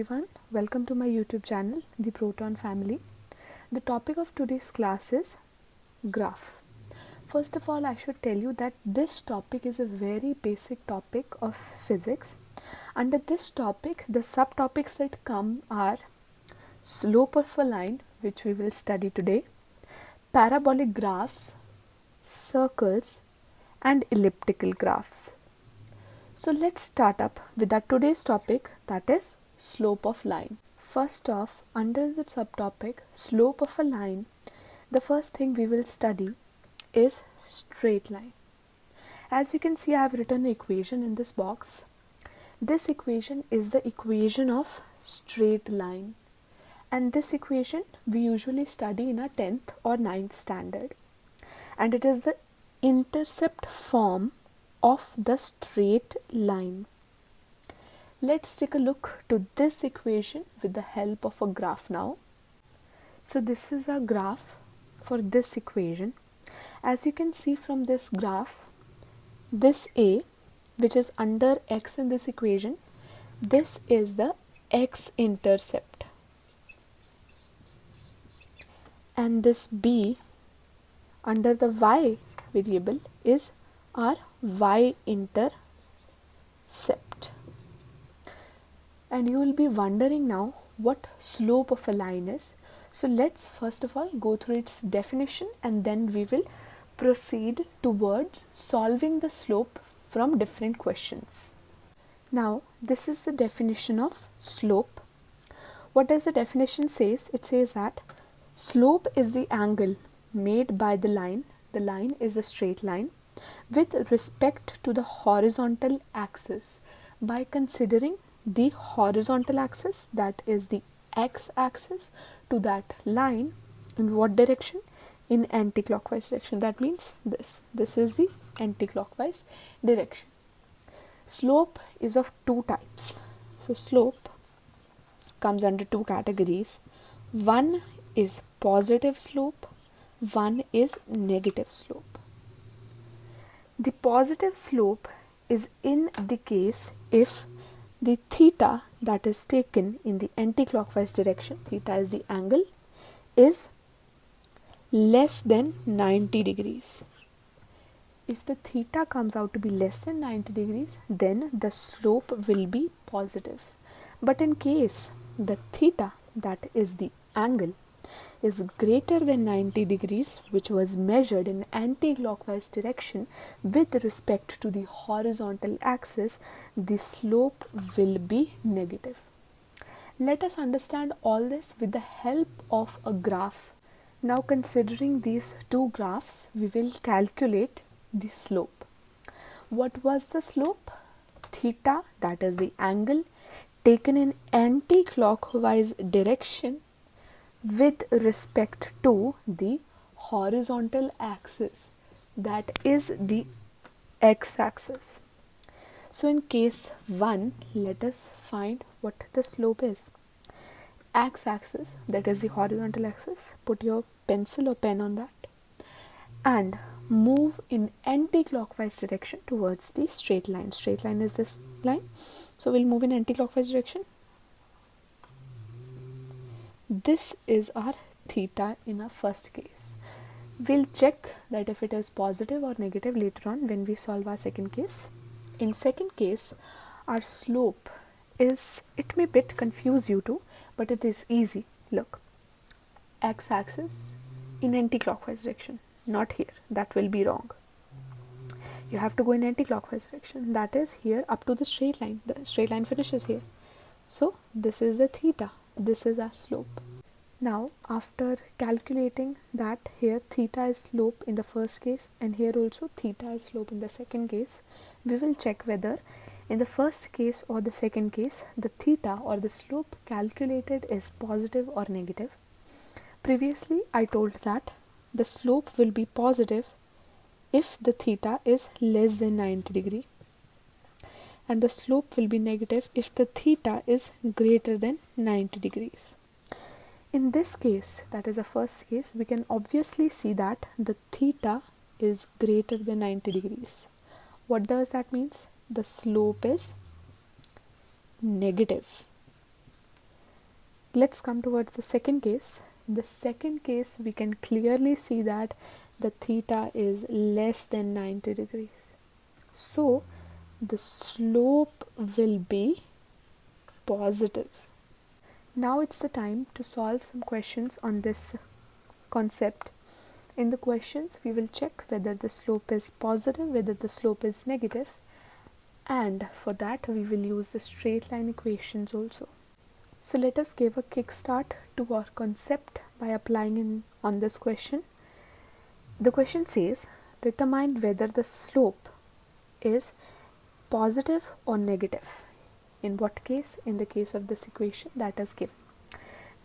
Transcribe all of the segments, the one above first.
everyone, welcome to my YouTube channel, The Proton Family. The topic of today's class is graph. First of all, I should tell you that this topic is a very basic topic of physics. Under this topic, the subtopics that come are slope of a line, which we will study today, parabolic graphs, circles, and elliptical graphs. So let's start up with our today's topic, that is slope of line. First off, under the subtopic slope of a line, the first thing we will study is straight line. As you can see, I have written an equation in this box. This equation is the equation of straight line, and this equation we usually study in our 10th or 9th standard, and it is the intercept form of the straight line. Let's take a look to this equation with the help of a graph now. So this is a graph for this equation. As you can see from this graph, this A, which is under x in this equation, this is the x-intercept, and this B under the y variable is our y-intercept. And you will be wondering now what slope of a line is. So let's first of all go through its definition, and then we will proceed towards solving the slope from different questions. Now this is the definition of slope. What does the definition says? It says that slope is the angle made by the line is a straight line, with respect to the horizontal axis by considering the horizontal axis, that is the x-axis, to that line in what direction? In anti-clockwise direction. That means this is the anti-clockwise direction. Slope is of two types. So slope comes under two categories. One is positive slope, one is negative slope. The positive slope is in the case if the theta that is taken in the anti-clockwise direction, theta is the angle, is less than 90 degrees. If the theta comes out to be less than 90 degrees, then the slope will be positive. But in case the theta, that is the angle, is greater than 90 degrees, which was measured in anti-clockwise direction with respect to the horizontal axis, the slope will be negative. Let us understand all this with the help of a graph. Now, considering these two graphs, we will calculate the slope. What was the slope? Theta, that is the angle taken in anti-clockwise direction with respect to the horizontal axis, that is the x-axis. So in case 1, let us find what the slope is. X-axis, that is the horizontal axis, put your pencil or pen on that and move in anti-clockwise direction towards the straight line. Straight line is this line, so we'll move in anti-clockwise direction. This is our theta in our first case. We'll check that if it is positive or negative later on when we solve our second case. In second case, our slope is, it may bit confuse you too, but it is easy. Look, x-axis in anti-clockwise direction, not here, that will be wrong. You have to go in anti-clockwise direction, that is here up to the straight line. The straight line finishes here. So this is the theta, this is our slope. Now after calculating that here theta is slope in the first case and here also theta is slope in the second case, we will check whether in the first case or the second case the theta or the slope calculated is positive or negative. Previously I told that the slope will be positive if the theta is less than 90 degree, and the slope will be negative if the theta is greater than 90 degrees. In this case, that is the first case, we can obviously see that the theta is greater than 90 degrees. What does that mean? The slope is negative. Let's come towards the second case. In the second case, we can clearly see that the theta is less than 90 degrees. So the slope will be positive. Now it's the time to solve some questions on this concept. In the questions, we will check whether the slope is positive, whether the slope is negative, and for that we will use the straight line equations also. So let us give a kickstart to our concept by applying on this question. The question says, determine whether the slope is positive or negative. In what case? In the case of this equation that is given.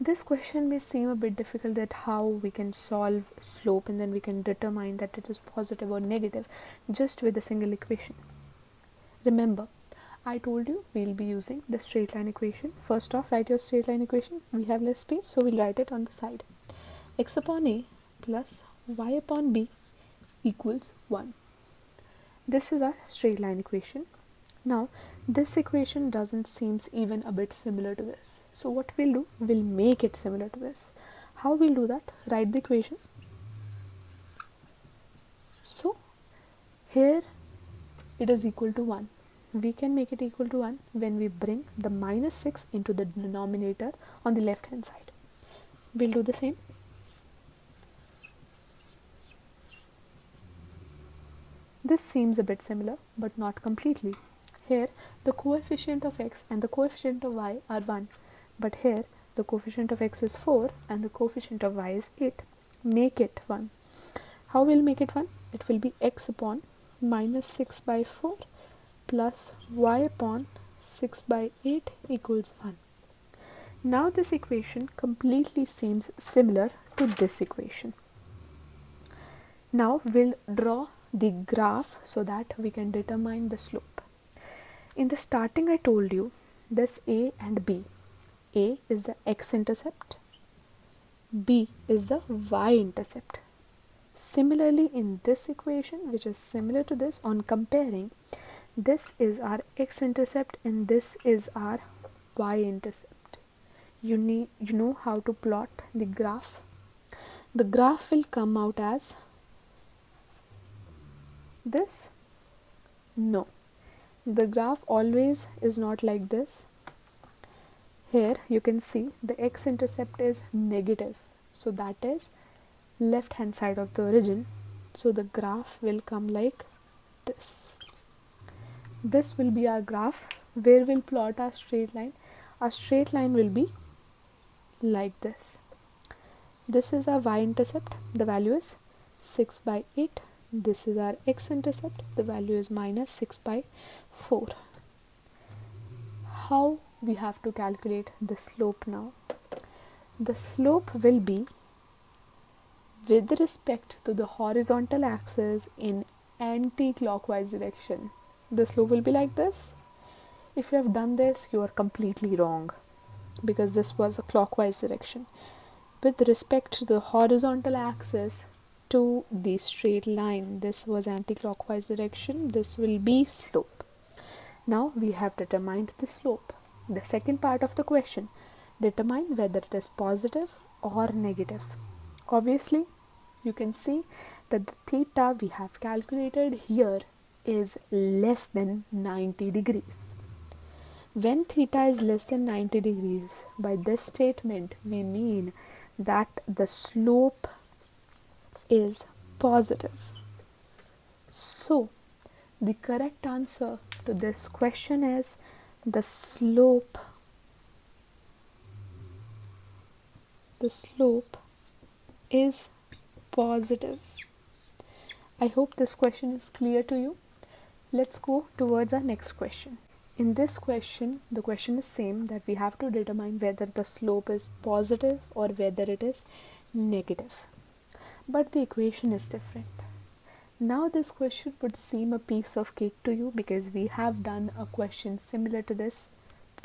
This question may seem a bit difficult, that how we can solve slope and then we can determine that it is positive or negative just with a single equation. Remember, I told you we'll be using the straight line equation. First off, write your straight line equation. We have less space, so we'll write it on the side. X upon a plus y upon b equals 1. This is our straight line equation. Now, this equation doesn't seems even a bit similar to this. So what we'll do, we'll make it similar to this. How we'll do that? Write the equation. So here it is equal to 1. We can make it equal to 1 when we bring the minus 6 into the denominator on the left hand side. We'll do the same. This seems a bit similar, but not completely. Here the coefficient of x and the coefficient of y are 1, but here the coefficient of x is 4 and the coefficient of y is 8. Make it 1. How will make it 1? It will be x upon minus 6 by 4 plus y upon 6 by 8 equals 1. Now this equation completely seems similar to this equation. Now we'll draw the graph so that we can determine the slope. In the starting I told you this a and b. A is the x-intercept, b is the y-intercept. Similarly, in this equation, which is similar to this, on comparing, this is our x-intercept and this is our y-intercept. You know how to plot the graph. The graph will come out as this. No, the graph always is not like this. Here you can see the x-intercept is negative, so that is left hand side of the origin. So the graph will come like this. This will be our graph where we'll plot our straight line. Our straight line will be like this. This is our y-intercept, the value is 6 by 8. This is our x-intercept, the value is minus 6 by 4. How we have to calculate the slope now? The slope will be with respect to the horizontal axis in anti-clockwise direction. The slope will be like this. If you have done this, you are completely wrong because this was a clockwise direction. With respect to the horizontal axis to the straight line, this was anti-clockwise direction. This will be slope. Now we have determined the slope. The second part of the question, determine whether it is positive or negative. Obviously, you can see that the theta we have calculated here is less than 90 degrees. When theta is less than 90 degrees, by this statement we mean that the slope is positive. So the correct answer to this question is the slope is positive. I hope this question is clear to you. Let's go towards our next question. In this question, the question is same, that we have to determine whether the slope is positive or whether it is negative. But the equation is different. Now this question would seem a piece of cake to you because we have done a question similar to this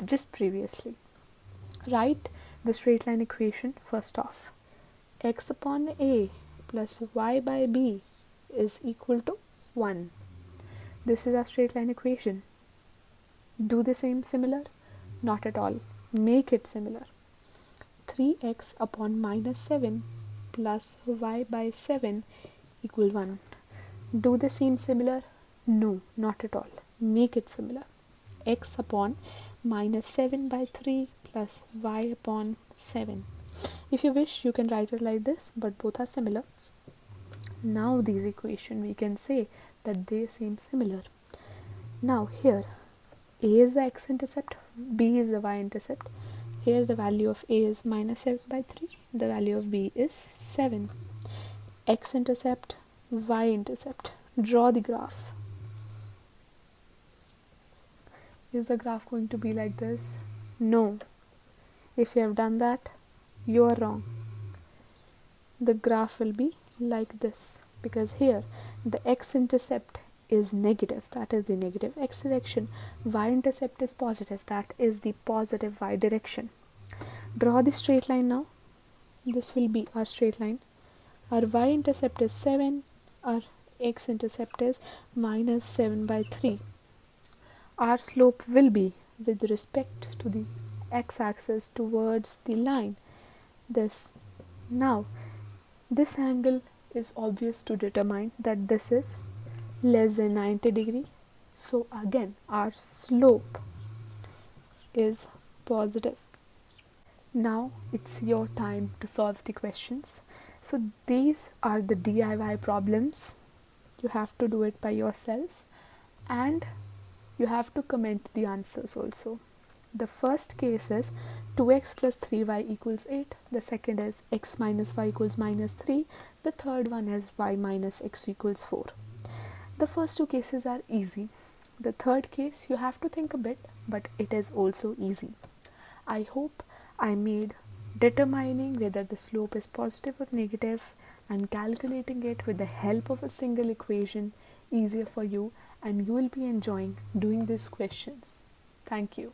just previously. Write the straight line equation first off. X upon a plus y by b is equal to 1. This is our straight line equation. Do the same similar? Not at all. Make it similar. 3x upon minus 7 plus y by 7 equal 1. Do they seem similar? No, not at all. Make it similar. X upon minus 7 by 3 plus y upon 7. If you wish, you can write it like this, but both are similar. Now these equation we can say that they seem similar. Now here a is the x-intercept, b is the y-intercept. Here the value of a is minus 7 by 3, the value of b is 7. X-intercept, y-intercept. Draw the graph. Is the graph going to be like this? No. If you have done that, you are wrong. The graph will be like this, because here the x-intercept is negative, that is the negative x direction. Y-intercept is positive, that is the positive y direction. Draw the straight line now. This will be our straight line. Our y-intercept is 7, our x-intercept is minus 7 by 3. Our slope will be with respect to the x-axis towards the line. This. Now, this angle is obvious to determine that this is less than 90 degree. So again, our slope is positive. Now it's your time to solve the questions. So these are the DIY problems. You have to do it by yourself and you have to comment the answers also. The first case is 2x plus 3y equals 8. The second is x minus y equals minus 3. The third one is y minus x equals 4. The first two cases are easy. The third case you have to think a bit, but it is also easy. I hope I made determining whether the slope is positive or negative and calculating it with the help of a single equation easier for you, and you will be enjoying doing these questions. Thank you.